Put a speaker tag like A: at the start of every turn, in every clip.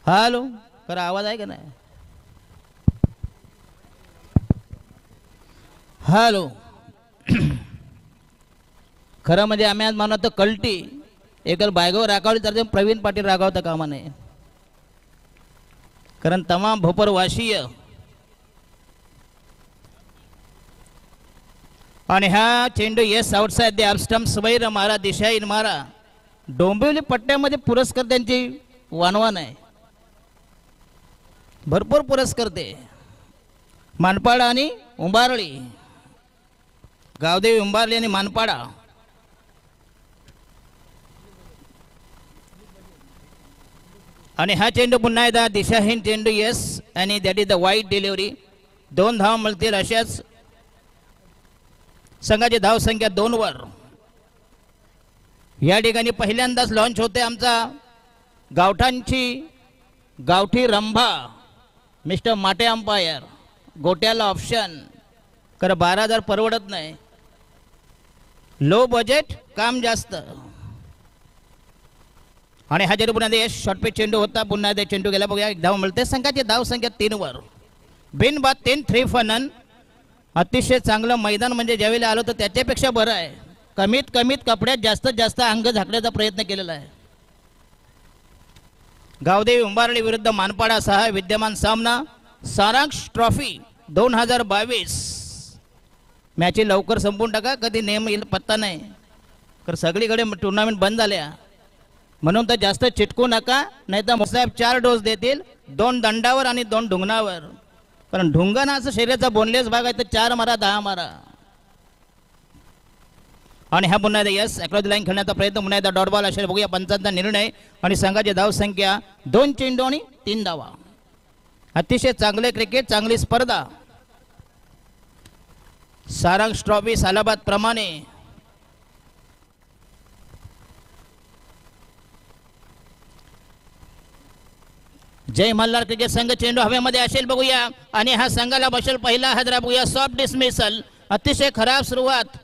A: Hello खरं आवाज आहे का नाही? हॅलो खरं म्हणजे आम्ही आज म्हणतो कल्टी एकल बायगाव राखावली तर प्रवीण पाटील रागावता कामा नये. कारण तमाम भोपरवाशीय आणि हा चेंडू येस आउटसाइड द ऑफ स्टंप स्वैर मारा दिशाहीन मारा. डोंबिवली पट्ट्यामध्ये पुरस्कर्त्यांची वानवान आहे. भरपूर पुरस्कर्ते मानपाडा आणि उंबारळी गावदेवी उंबारली आणि मानपाडा. आणि हा चेंडू पुन्हा एकदा दिशाहीन चेंडू येस आणि दॅट इज द वाईट डिलिव्हरी. 2 धावा मिळतील अशाच संघाची धाव संख्या 2 वर. या ठिकाणी पहिल्यांदाच लॉन्च होते आमचा गावठांची गावठी रंभा मिस्टर माटे अंपायर. गोट्याला ऑप्शन खरं 12,000 परवडत नाही. लो बजेट काम जास्त. आणि हा चेंडू पुन्हा यश शॉर्ट पिच चेंडू होता. पुन्हा ते चेंडू गेला बघूया. एक धाव मिळते संघाची धाव संख्या 3 वर. बिन बाद 3 फनन. अतिशय चांगलं मैदान म्हणजे ज्यावेळेला आलो तर त्याच्यापेक्षा बरं आहे. कमीत कमीत कपड्यात जास्तीत जास्त अंग झाकण्याचा प्रयत्न केलेला आहे. गावदेवी उंबारळी विरुद्ध मानपाडा 6 विद्यमान सामना सारांश ट्रॉफी 2022. मॅची लवकर संपून टाका कधी नेम येईल पत्ता नाही. तर सगळीकडे टुर्नामेंट बंद झाल्या म्हणून तर जास्त चिटकू नका नाही तर साहेब 4 डोस देतील. 2 दंडावर आणि 2 ढुंगणावर. कारण ढुंगण असं शरीराचा बोनलेस भाग आहे तर 4 मारा 10 मारा. आणि हा पुन्हा यस अक्रॉस लाईन खेळण्याचा प्रयत्न पुन्हा एकदा डॉट बॉल असेल बघूया पंचांचा निर्णय. आणि संघाची धाव संख्या 2 चेंडू आणि 3 धावा. अतिशय चांगले क्रिकेट चांगली स्पर्धा. सारांश ट्रॉफी सालाबाद प्रमाणे जय मल्हार क्रिकेट संघ चेंडू हवेमध्ये असेल बघूया. आणि हा संघाला बसेल पहिला हादरा बघूया. Soft dismissal. अतिशय खराब सुरुवात.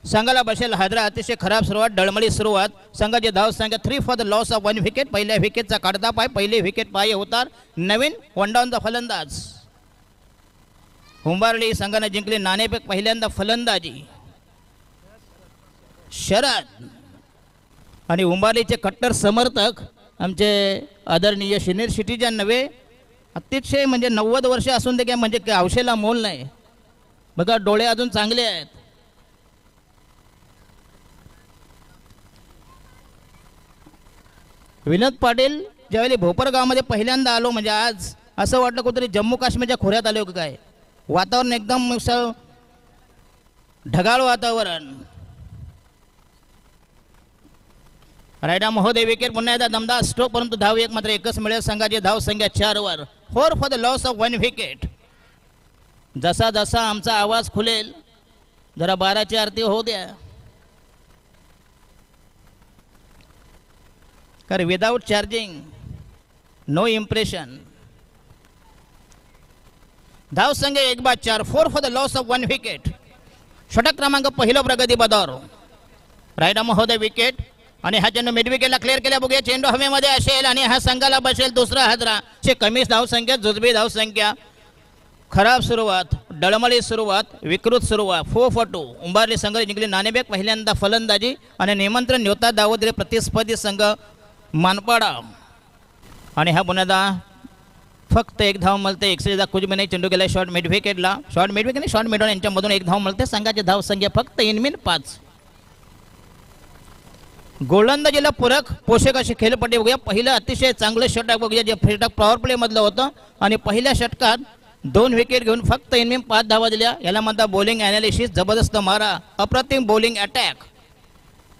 A: संघाला बसेल हादरा. अतिशय खराब सुरुवात डळमळी सुरुवात. संघाची धाव संख्या 3 for the loss of 1 wicket. पहिल्या विकेटचा काढता पाय. पहिली विकेट पाय होतात. नवीन वनडाऊनचा फलंदाज उंबारळी संघाने जिंकले नाणेफेक पहिल्यांदा फलंदाजी शरद. आणि उंबारळीचे कट्टर समर्थक आमचे आदरणीय सिनियर सिटीजन नव्हे अतिशय म्हणजे 90 वर्ष असून ते काय म्हणजे हौशेला मोल नाही. बघा डोळे अजून चांगले आहेत. विनोद पाटील ज्यावेळी भोपर गावामध्ये पहिल्यांदा आलो म्हणजे आज असं वाटलं कुठेतरी जम्मू काश्मीरच्या खोऱ्यात आलो काय. वातावरण एकदम ढगाळ वातावरण. रायडा महोदय विकेट पुन्हा एकदा दमदार स्ट्रोक परंतु धाव एक मात्र एकच मिळेल. संघाची धाव संख्या 4 वर. 4 for the loss of 1 wicket. जसा जसा आमचा आवाज खुलेल जरा 12ची आरती होऊ द्या. कारण विदाउट चार्जिंग नो इम्प्रेशन. धाव संख्या 1/4. 4 for the loss of 1 wicket. षटक क्रमांक पहिला प्रगती पदावर रायडा महोदय विकेट. आणि हा चेंडू मिड विकेटला क्लिअर केला बघूया. चेंडू हवेमध्ये असेल आणि हा संघाला बसेल दुसरा हादरा. कमी धाव संख्या जुजबी धाव संख्या. खराब सुरुवात डळमळी सुरुवात विकृत सुरुवात. 4 फॉर 2. उंबारली संघ जिंकली नाणेफेक पहिल्यांदा फलंदाजी. आणि निमंत्रण न्योता दावोदरे प्रतिस्पर्धी संघ मानपाडा. आणि हा पुन्हा फक्त 1 धाव मिळते. एक्सरेचा कुछ भी नाही. चेंडू गेला शॉर्ट मिड विकेटला. Short mid wicket short mid-on यांच्यामधून 1 धाव मिळते. संघाची धाव संख्या फक्त इनमिन 5. गोलंदाजीला पूरक पोषक अशी खेळपट्टी बघूया. पहिलं अतिशय चांगलं षटक बघूया जे षटक पॉवर प्ले मधलं होतं. आणि पहिल्या षटकात 2 विकेट घेऊन फक्त इनमिन 5 धावा दिल्या. याला म्हणतात बॉलिंग ॲनालिसिस. जबरदस्त मारा अप्रतिम बॉलिंग अटॅक.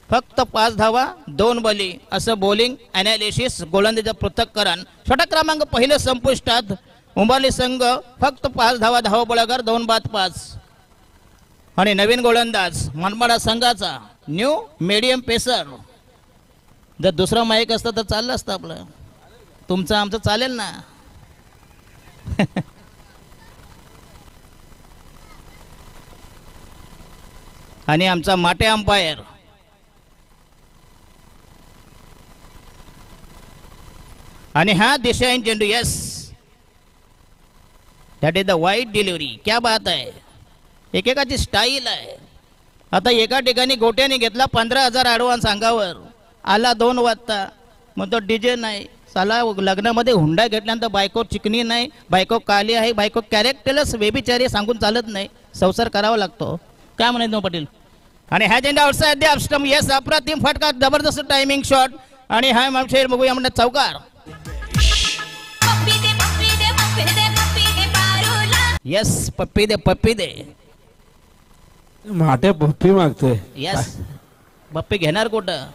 A: फक्त 5 धावा 2 बली असं बॉलिंग ॲनालिसिस गोलंदाजीचं पृथक्करण. षटक क्रमांक पहिलं संपुष्टात. उंबारली संघ फक्त 5 धावा धावा बळागार 2 बाद 5. आणि नवीन गोलंदाज मानपाडा संघाचा न्यू मीडियम पेसर. जर दुसरा माईक असतं तर चाललं असतं आपलं. तुमचं आमचं चालेल ना. आणि आमचा माटे अंपायर आणि हा दिशाहीन चेंडू. यस, दॅट इज द वाईट डिलिव्हरी. क्या बात आहे. एकेकाची स्टाईल आहे. आता एका ठिकाणी गोट्याने घेतला 15,000 ॲडव्हान्स अंगावर, आला 2 वाजता. मग तो डीजे नाही साला. लग्नामध्ये हुंडा घेतल्यानंतर बायको चिकनी नाही, बायको काली आहे, बायको कॅरेक्टरच वेबिचारी सांगून चालत नाही. संसार करावा लागतो. काय म्हणायचं पाटील. आणि ह्या चेंडू आउटसाइड द ऑफ यस, अप्रतिम फटका, जबरदस्त टायमिंग शॉट. आणि हा मागशेर बघूया म्हणतात चौकार. यस, पप्पी दे पप्पी दे.
B: माटे पप्पी मागतोय.
A: यस, पप्पी घेणार कुठं.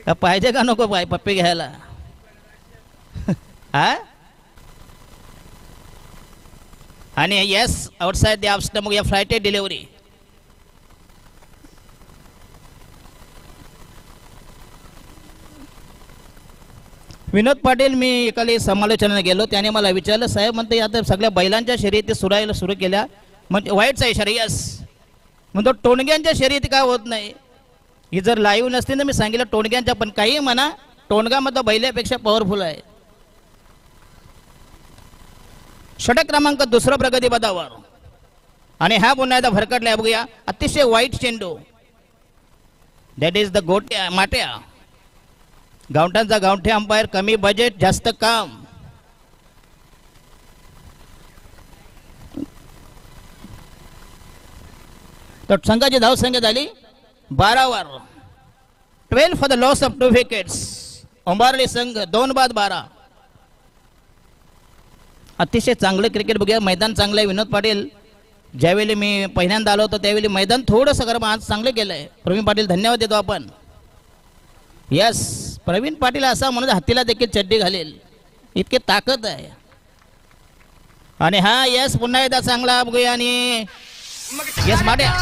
A: का पाहिजे का नको पाय पप्पी घ्यायला. हा. आणि yes, outside the off stump बघूया फ्लाइट डिलिव्हरी. विनोद पाटील, मी एकाली समालोचनाला गेलो, त्याने मला विचारलं, साहेब म्हणते आता सगळ्या बैलांच्या शर्यती सुरू केल्या, म्हणजे वाईटचा इशारा. यस म्हणतो टोणग्यांच्या शर्यती काय होत नाही. ही जर लाईव्ह नसते तर मी सांगितलं टोणग्यांच्या, पण काही म्हणा टोणगामध्ये बैलापेक्षा पॉवरफुल आहे. षटक क्रमांक 2 प्रगती पदावर. आणि हा पुन्हा एकदा भरकटलाय बघूया. अतिशय वाईट चेंडू. दॅट इज द गोट्या माट्या. गावठांचा गावठी अंपायर, कमी बजेट जास्त काम. तर संघाची धावसंख्या झाली 12 वर. 12 for the loss of 2 wickets. उंबारली संघ 2 बाद 12. अतिशय चांगलं क्रिकेट बघूया. मैदान चांगलं आहे. विनोद पाटील, ज्यावेळी मी पहिल्यांदा आलो होतो त्यावेळी मैदान थोडंसं गरम, आज चांगलं केलं आहे. प्रवीण पाटील धन्यवाद देतो आपण. यस, प्रवीण पाटील असा म्हणून हत्तीला देखील चड्डी घालेल, इतके ताकद आहे. आणि हा यस पुन्हा एकदा चांगला बघूया. आणि यस माट्या.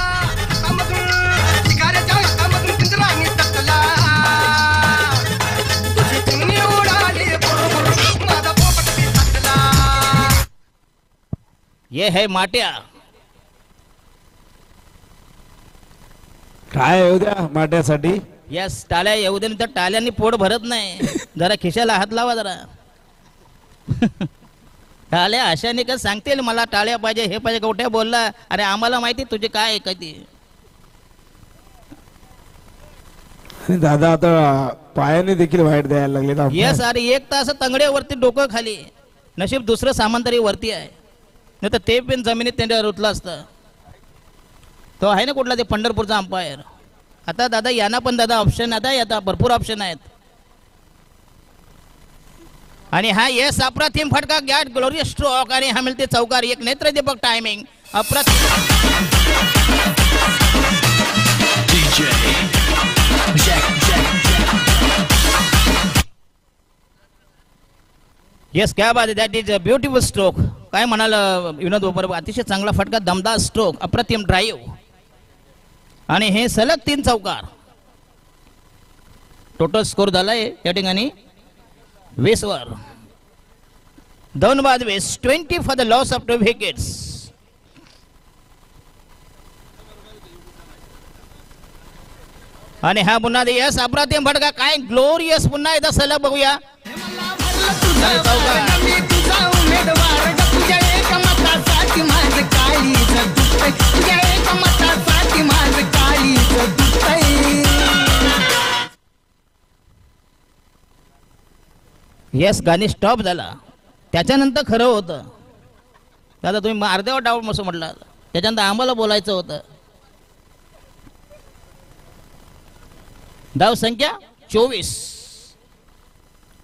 A: ये है माट्या.
B: काय येऊ द्या माट्यासाठी.
A: यस, टाळ्या येऊ दे, तर टाळ्यांनी पोट भरत नाही. जरा खिशाला हात लावा जरा. टाळ्या अशाने का सांगतील मला टाळ्या पाहिजे हे पाहिजे. गोट्या बोलला, अरे आम्हाला माहिती तुझे काय आहे कधी.
B: दादा आता पायाने देखील वाईट द्यायला लागले.
A: येस, अरे 1 तास तंगड्यावरती डोकं खाली. नशीब दुसरं सामान तरी वरती आहे, नाही तर ते पण जमिनीत त्यांच्या रुतलं असतं. तो आहे ना कुठला ते पंढरपूरचा अंपायर. आता दादा यांना पण दादा ऑप्शन आता भरपूर ऑप्शन आहेत. आणि हा येस अप्रतिम फटका, गॅट ग्लोरियस स्ट्रोक. आणि हा मिळते चौकार. एक नेत्रदीपक टायमिंग अप्रतिम. येस, क्या बात आहे. That is a beautiful stroke. काय म्हणाल विनोद बरोबर. अतिशय चांगला फटका, दमदार स्ट्रोक, अप्रतिम ड्राईव्ह. आणि हे सलग 3 चौकार. टोटल स्कोर झालाय या ठिकाणी 20 वर. 2 बाद 20. 20 for the loss of 2 wickets. आणि हा पुन्हा यस अप्रतिम फटका. काय ग्लोरियस पुन्हा एकदा सलग बघूया. येस, गाणी स्टॉप झाला. त्याच्यानंतर खरं होतं दादा, तुम्ही अर्ध्यावर डाऊट मस्त म्हटलं. त्याच्यानंतर आम्हाला बोलायचं होतं. धाव संख्या 24.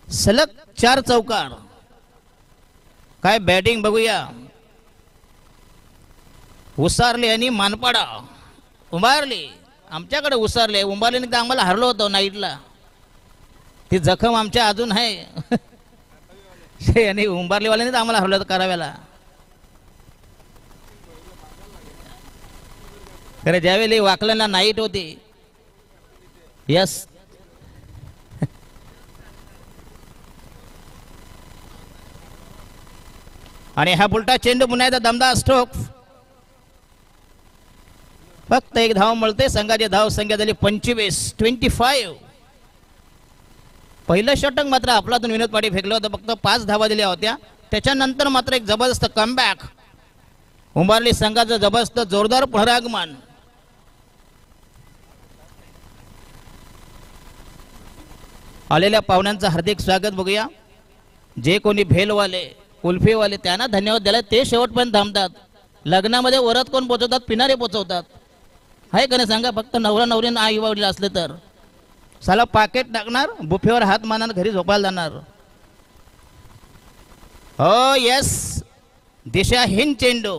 A: सलग 4 चौकार. काय बॅटिंग बघूया. उसारले आणि मानपाडा. उंबारली आमच्याकडे उसारले. उंबारले तर आम्हाला हरलो होतो नाईटला. ती जखम आमच्या अजून आहे. आणि उंबारलीवाल्याने तर आम्हाला हरवलं कराव्याला. खरं ज्यावेळी वाकल्याला नाईट होती. यस, आणि हा पुलटा चेंडू पुन्हा एकदा दमदार स्ट्रोक. फक्त 1 धाव मिळते. संघाची धाव संख्या झाली 25. पहिलं षटक मात्र आपलातून विनोद पाटील फेकलं होतं, फक्त 5 धावा दिल्या होत्या. त्याच्यानंतर मात्र एक जबरदस्त कमबॅक, उंबारली संघाचं जबरदस्त जोरदार पुनरागमन. आलेल्या पाहुण्यांचं हार्दिक स्वागत बघूया. जे कोणी भेलवाले कुल्फीवाले त्यांना धन्यवाद द्यायला ते शेवटपर्यंत थांबतात. लग्नामध्ये वरात कोण पोचवतात, पिणारे पोचवतात, आहे का नाही सांगा. फक्त नवरा नवरीनं आई वडील असले तर साला पाकिट टाकणार, बुफेवर हात मारणार, घरी झोपायला जाणार. हो येस, दिशाहीन चेंडू,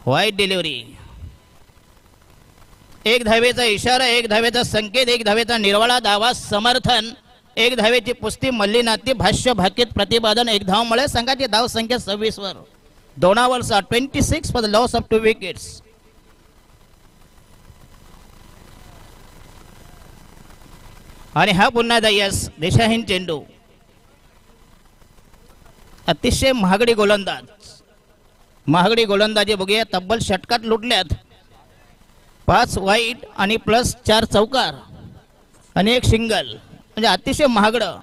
A: वाईट डिलिव्हरी. एक धावेचा इशारा, एक धावेचा संकेत, एक धावेचा निर्वाळा, धावा समर्थन, एक धावेची पुस्ती, मल्लीनाथी भाष्य भाकीत प्रतिपादन. एक धावामुळे संघाची धाव संख्या 26 वर. 2 overs 26 for the loss of 2 wickets. आणि हा पुन्हा एकदा यस, दिशाहीन चेंडू. अतिशय महागडी गोलंदाज, महागडी गोलंदाजी बघूया. तब्बल षटकात लुटल्यात. 5 वाईट आणि प्लस 4 चौकार आणि 1 सिंगल, म्हणजे अतिशय महागडं.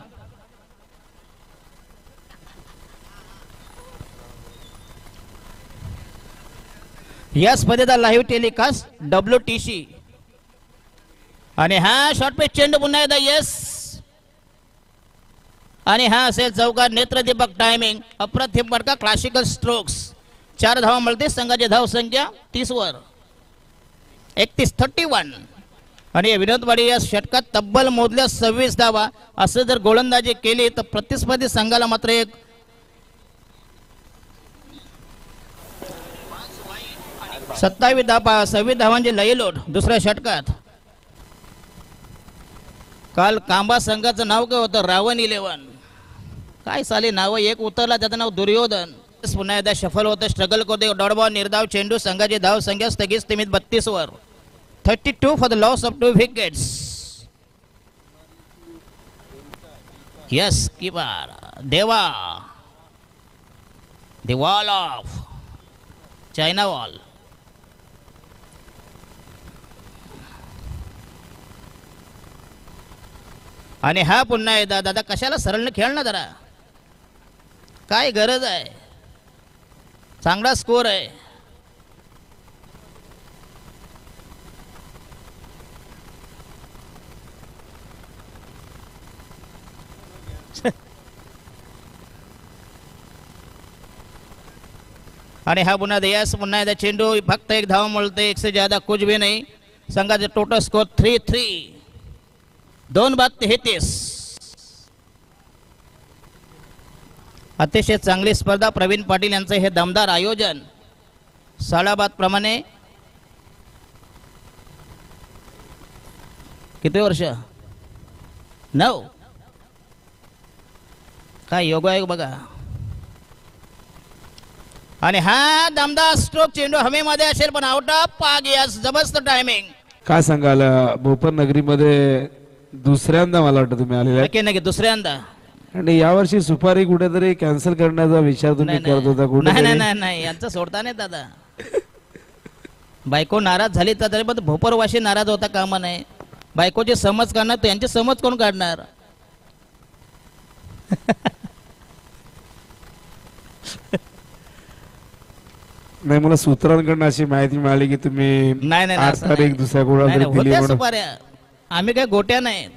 A: या स्पर्धेचा लाईव्ह टेलिकास्ट WTC. आणि हा शॉर्टपिच चेंडू पुन्हा एकदा यस, आणि हा असेल चौकार. नेत्रदीपक टायमिंग, अप्रतिम फटका, क्लासिकल स्ट्रोक्स. 4 धावा मिळते. संघाची धाव संख्या 30 वर. 31 आणि विनोद पाटील या षटकात तब्बल मोजल्या 26 धावा. असं जर गोलंदाजी केली तर प्रतिस्पर्धी संघाला मात्र एक 26 धावांची लयलोट दुसऱ्या षटकात. काल कांबा संघाचं नाव काय होतं, रावण 11. काय साली नाव, एक उतरला त्याचं नाव दुर्योधन. पुन्हा एकदा सफल होतं, स्ट्रगल करते. डॉट बॉल निर्धाव चेंडू. संघाची धाव संख्या स्थगित सीमित 32 वर. 32 for the loss of 2 wickets. Yes keeper Deva, the wall of China wall. आणि हा पुन्हा एकदा दादा कशाला सरळ खेळ ना जरा, काय गरज आहे. चांगला स्कोर आहे. आणि हा पुन्हा दयास, पुन्हा एकदा चेंडू. फक्त 1 धाव मिळते, 1 से ज्यादा कुछ भी नाही. संघाचे टोटल स्कोर 3-3. 2 बाद 33. अतिशय चांगली स्पर्धा. प्रवीण पाटील यांचं हे दमदार आयोजन. साडाबाद प्रमाणे किती वर्ष, 9. काय योगायोग बघा. आणि हा दमदार स्ट्रोक, चेंडू हवेमध्ये असेल पण आउट ऑफ पाग. यस, जबरदस्त टायमिंग.
B: काय सांगाल, भोपर नगरीमध्ये दुसऱ्यांदा मला वाटतं तुम्ही आलेला आहे.
A: नक्की नक्की दुसऱ्यांदा.
B: आणि यावर्षी सुपारी कुठेतरी कॅन्सल करण्याचा विचार तुम्ही करत होता
A: नाही
B: कुठे?
A: नाही नाही, यांचं सोडता नाही दादा. बायको नाराज झाली तर तरी पण भोपरवाशी नाराज होता कामा नाही. बायकोची समज काढणार तर यांची समज कोण काढणार.
B: नाही, मला सूत्रांकडून अशी माहिती मिळाली की तुम्ही
A: नाही नाही
B: 8 तारीख दुसऱ्या कोणाला तरी दिली
A: होत्या
B: म्हणून.
A: सुपाऱ्या. आम्ही काय गोट्या नाही.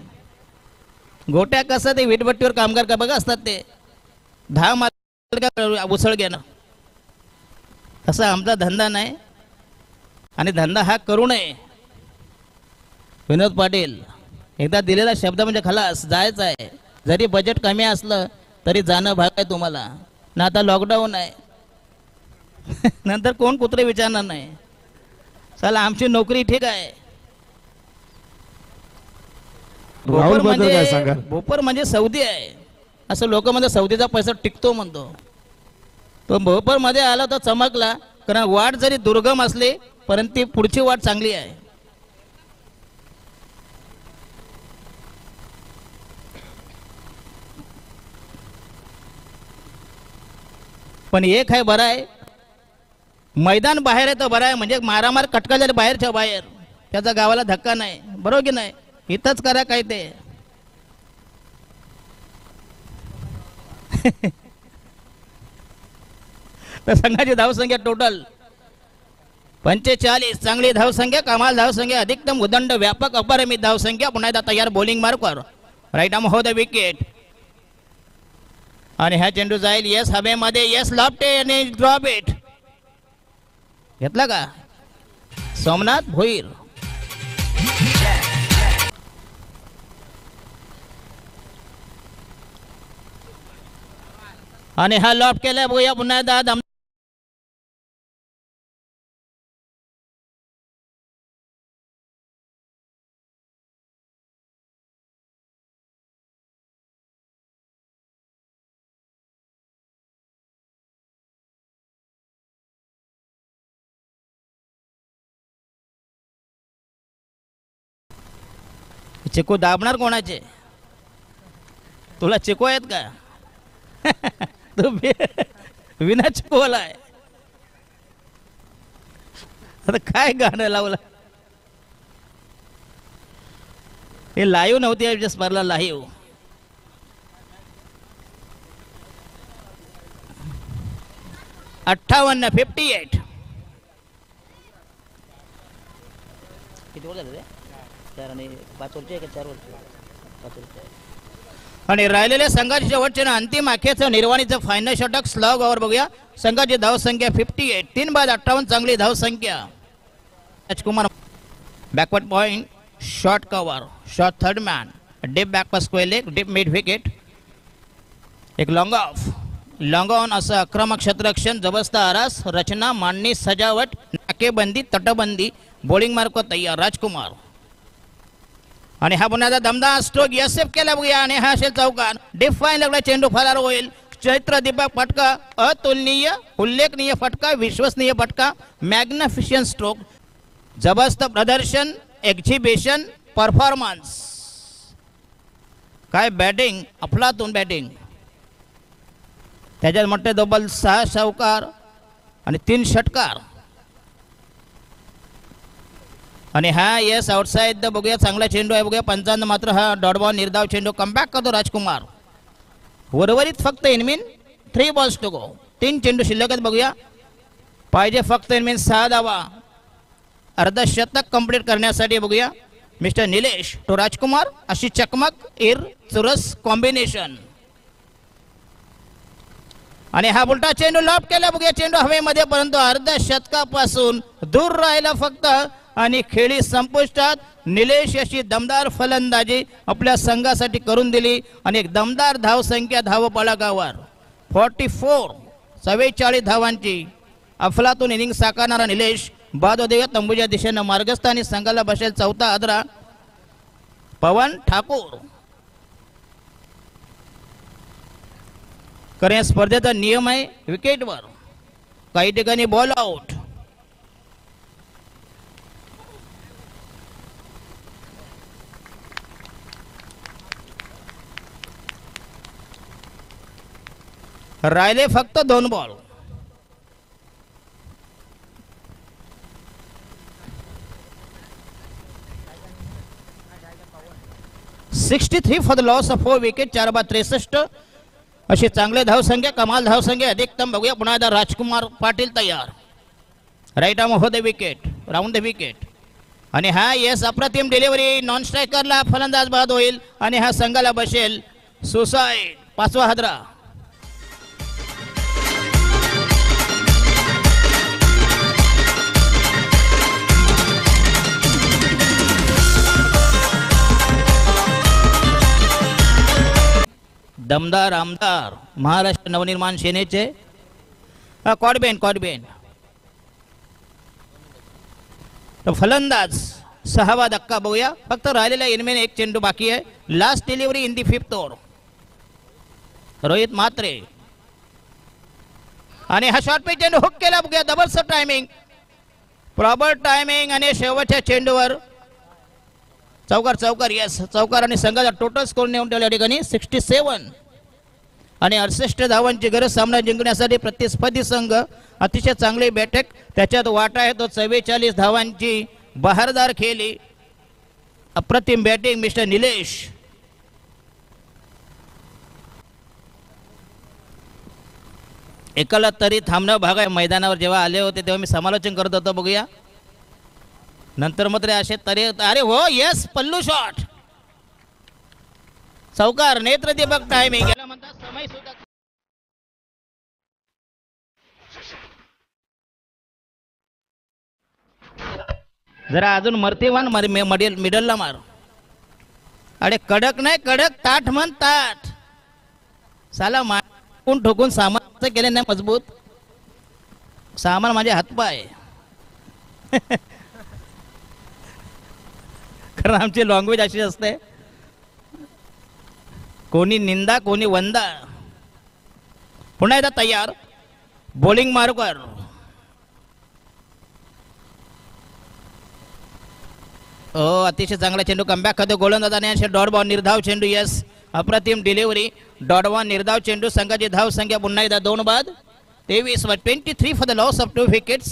A: गोट्या कसं ते वीटभट्टीवर कामगार का बघा असतात ते 10 मार्क उसळ घेणं. तसा आमचा धंदा नाही आणि धंदा हा करू नये. विनोद पाटील एकदा दिलेला शब्द म्हणजे खलास, जायचं आहे. जरी बजेट कमी असलं तरी जाणं भाग आहे तुम्हाला ना. आता लॉकडाऊन आहे. नंतर कोण कुत्रे विचारणार नाही. चला आमची नोकरी ठीक आहे. भोपर म्हणजे सौदी आहे असं लोक म्हणजे सौदीचा पैसा टिकतो म्हणतो. तो भोपर मध्ये आला तर चमकला. कारण वाट जरी दुर्गम असली परंतु ती पुढची वाट चांगली आहे. पण एक आहे बरं आहे, मैदान बाहेर आहे तर बरं आहे. म्हणजे मारामार कटका झाली बाहेरच्या बाहेर, त्याचा गावाला धक्का नाही. बरोबर की नाही. इथंच करा काय ते. तर संघाची धावसंख्या टोटल 45. चांगली धावसंख्या, कमाल धावसंख्या, अधिकतम उदंड व्यापक अपरिमित धावसंख्या. पुन्हा एकदा तयार बॉलिंग मार्कवर राईट आर्म हो द विकेट. आणि हा चेंडू जाईल येस हवेमध्ये, येस लॉफ्टे आणि ड्रॉप इट. घेतला का सोमनाथ भोईर. आणि हा लॉफ्ट केला बघूया पुन्हा एकदा. चिकू दाबणार कोणाचे? तुला चिकू आहेत का? तू विना चिकूला आहे. आता काय गाणं लावलं हे? लाईव्ह नव्हती स्पर्धा, लाईव्ह. अठ्ठावन्न 58. किती वर झाले? 4 आणि 5 वरचे का 4 वरचे? 5 वरचे. आणि राहिलेल्या संघाच्या शेवटचे अंतिम आखेचं निर्वाणीचं फायनल षटक स्लग ओव्हर बघूया. संघाची धावसंख्या 58. 3 बाद 58 चांगली धावसंख्या. Rajkumar backward point, short cover, short third man, deep back pass square leg, deep mid wicket, एक लॉंग ऑफ, लॉंग ऑन असं आक्रमक क्षेत्ररक्षण, जबरदस्त आरास, रचना, मांडणी, सजावट, नाकेबंदी, तटबंदी, बॉलिंग मार्क तयार राजकुमार. आणि हा पुन्हा दमदार स्ट्रोक यसेफ केला बघूया. आणि हा असेल चौकार. डीप फाईन लागला चेंडू फरार होईल. चैत्र दीपक फटका, अतुलनीय, उल्लेखनीय फटका, विश्वसनीय फटका, मॅग्निफिशियंट स्ट्रोक, जबरदस्त प्रदर्शन, एक्झिबिशन, परफॉर्मन्स. काय बॅटिंग, अफलातून बॅटिंग. त्याच्यात म्हटले डबल 6 चौकार आणि 3 षटकार. आणि हा येस आउटसाइड द बघूया. चांगला चेंडू आहे बघूया. 55 मात्र हा डॉट बॉल निर्धाव चेंडू. कमबॅक करतो राजकुमार. उर्वरित फक्त इनमीन 3 बॉल्स टू गो. 3 चेंडू शिल्लक आहेत बघूया. पाहिजे फक्त इनमीन 6 धावा. अर्धशतक कंप्लीट करण्यासाठी बघूया. मिस्टर निलेश तो राजकुमार अशी चकमक चुरस कॉम्बिनेशन. आणि हा उलटा चेंडू लॉफ्ट केला बघूया. चेंडू हवेमध्ये परंतु अर्धशतकापासून दूर राहिला फक्त. आणि खेळी संपुष्टात. निलेश अशी दमदार फलंदाजी आपल्या संघासाठी करून दिली. आणि एक दमदार धावसंख्या धावफलकावर 44 धावांची अफलातून इनिंग साकारणारा निलेश बादोदेव तंबूच्या दिशेनं मार्गस्थ. आणि संघाला बसेल 4था आदरा पवन ठाकूर. कारण या स्पर्धेचा नियम आहे विकेटवर, काही ठिकाणी बॉल आउट. राहिले फक्त 2 ball. $63 for the loss of 4 wicket. 4 बाद 63 अशी चांगले धावसंख्या, कमाल धावसंख्या, अधिकतम बघूया. पुन्हा एकदा राजकुमार पाटील तयार. राईट आर्म हो the wicket, round the wicket. आणि हा येस अप्रतिम डिलिव्हरी. नॉन स्ट्रायकरला फलंदाज बाद होईल. आणि हा संघाला बसेल सुसाईड. 5वा हादरा. दमदार आमदार महाराष्ट्र नवनिर्माण सेनेचे कॉडबेन तो फलंदाज. 6वा धक्का बघूया. फक्त राहिलेला इनमेन 1 चेंडू बाकी आहे. Last delivery in the 5th over. Rohit Mhatre. आणि हा शॉर्ट पिच चेंडू हुक केला बघूया. जबरदस्त टायमिंग, प्रॉपर टायमिंग. आणि शेवटच्या चेंडूवर चौकार येस चौकार. आणि संघाचा टोटल स्कोर नेऊन ठेवला या ठिकाणी 67. आणि 68 धावांची गरज सामना जिंकण्यासाठी प्रतिस्पर्धी संघ. अतिशय चांगली बैठक त्याच्यात वाटा आहे तो. 44 धावांची बहारदार खेळी अप्रतिम बॅटिंग मिस्टर निलेश. एकाला तरी थांबणं भाग आहे. मैदानावर जेव्हा आले होते तेव्हा मी समालोचन करत होतो. बघूया नंतर मात्र असे तरी. अरे हो येस पल्लू शॉट. चौकार नेत्र दीपक टायमिंग याला म्हणतात समय सुद्धा. जरा अजून मर्तीवान मिडलला मार. अरे कडक नाही कडक ताठ म्हण ताठ. साला मारून ठोकून सामान केले नाही मजबूत. सामान माझे हातपाय. कारण आमची लँग्वेज अशी असते. कोणी निंदा कोणी वंदा. पुन्हा एकदा तयार. बॉलिंग मारुकर. हो अतिशय चांगला चेंडू कमबॅक करतो गोलंदाजाने असे डॉट बॉल निर्धाव चेंडू. यस अप्रतिम डिलिव्हरी. डॉट बॉल निर्धाव चेंडू. संघाची धाव संख्या पुन्हा एकदा 2 बाद. 23 वर 23 for the loss of 2 wickets.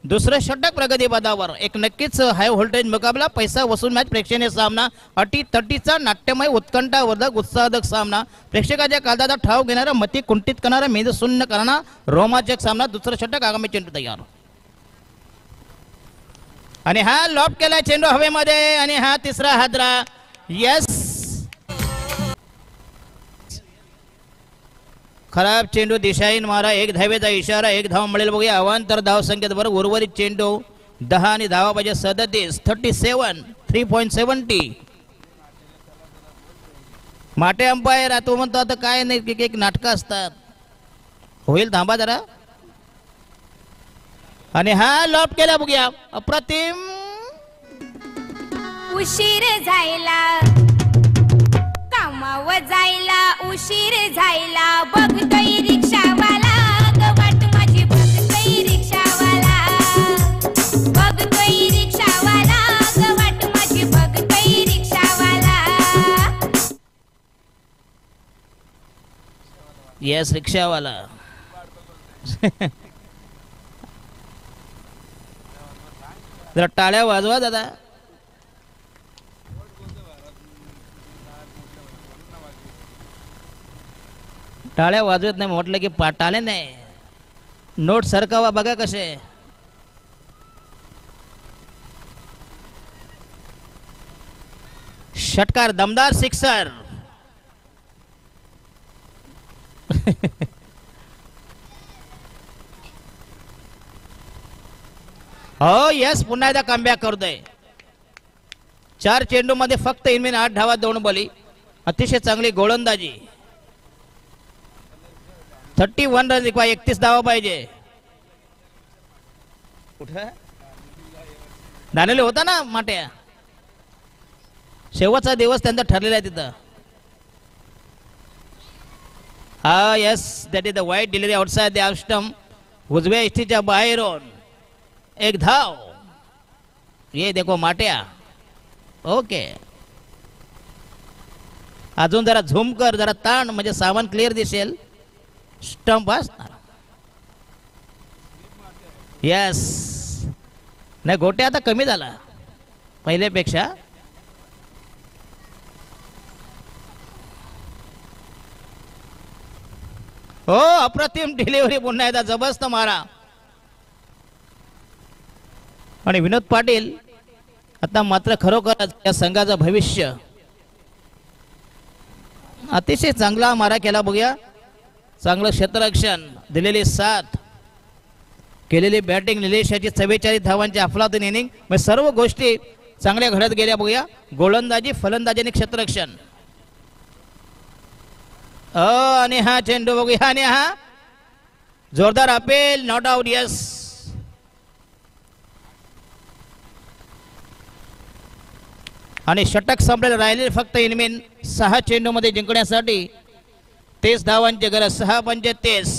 A: दुसरं षटक प्रगती पदावर. एक नक्कीच हाय व्होल्टेज मुकाबला. पैसा वसूल मॅच. प्रेक्षणीय सामना. अटी-तटीचा नाट्यमय उत्कंठावर्धक उत्साहक सामना. प्रेक्षकाच्या काळजाचा ठाव घेणारा मती कुंठित करणारा मेंदू शून्य करणारा रोमांचक सामना. दुसरं षटक आगामी चेंडू तयार. आणि हा लॉप केला चेंडू हवेमध्ये. आणि हा तिसरा हादरा. यस खराब चेंडू दिशाहीन मारा. 1 धावेचा इशारा. 1 धाव मिळेल. बघूया अवांतर धाव संख्येत बरोबर. उर्वरित चेंडू 10 आणि धावा पाहिजे 37. 37 3.70. माटे अंपायर. तो म्हणतो आता काय नाही एक नाटकं असतात. होईल थांबा जरा. आणि हा लॉप केला. बघूया अप्रतिम.
C: उशीर जायला कामावर जायला उशीर जायला बघतोय रिक्षावाला ग वाट माझी बघतोय रिक्षावाला बघतोय रिक्षावाला ग वाट माझी बघतोय रिक्षावाला.
A: येस रिक्षावाला. जरा टाळ्या वाजवा दादा. टाळ्या वाजवत नाही म्हटलं की टाळे नाही. नोट सरकावा बघा कसे. षटकार दमदार सिक्सर. हो यस पुन्हा एकदा कमबॅक करतोय. 4 चेंडू मध्ये फक्त इनमेन 8 धावा 2 बली. अतिशय चांगली गोलंदाजी. 31 रन रिक्वायर. 31 धावा पाहिजे. कुठं झालेले होता ना माट्या. शेवटचा दिवस त्यांचा ठरलेला आहे तिथं. हा यस दॅट इज द वाईट delivery outside the off stump. उजव्या इष्टीच्या बाहेरून 1 धाव. ये देखो माट्या. ओके अजून जरा झूम कर जरा ताण म्हणजे सामान क्लिअर दिसेल. स्टंप असणार. यस नाही गोट्या आता कमी झाला पहिल्यापेक्षा. हो अप्रतिम डिलिव्हरी. पुन्हा एकदा जबरदस्त मारा. आणि विनोद पाटील आता मात्र खरोखरच या संघाचं भविष्य. अतिशय चांगला मारा केला. बघूया चांगलं क्षेत्ररक्षण. दिलेली साथ केलेली बॅटिंग. निलेशाची 44 धावांची अफलातून इनिंग. म्हणजे सर्व गोष्टी चांगल्या घडत गेल्या. बघूया गोलंदाजी फलंदाजी आणि क्षेत्ररक्षण. आणि हा चेंडू बघूया. आणि हा जोरदार अपेल. Not out. यस आणि षटक संपलेलं राहिले फक्त इनमेन 6 चेंडू मध्ये जिंकण्यासाठी. 23 धावांची गरज. 6 पंचे 23.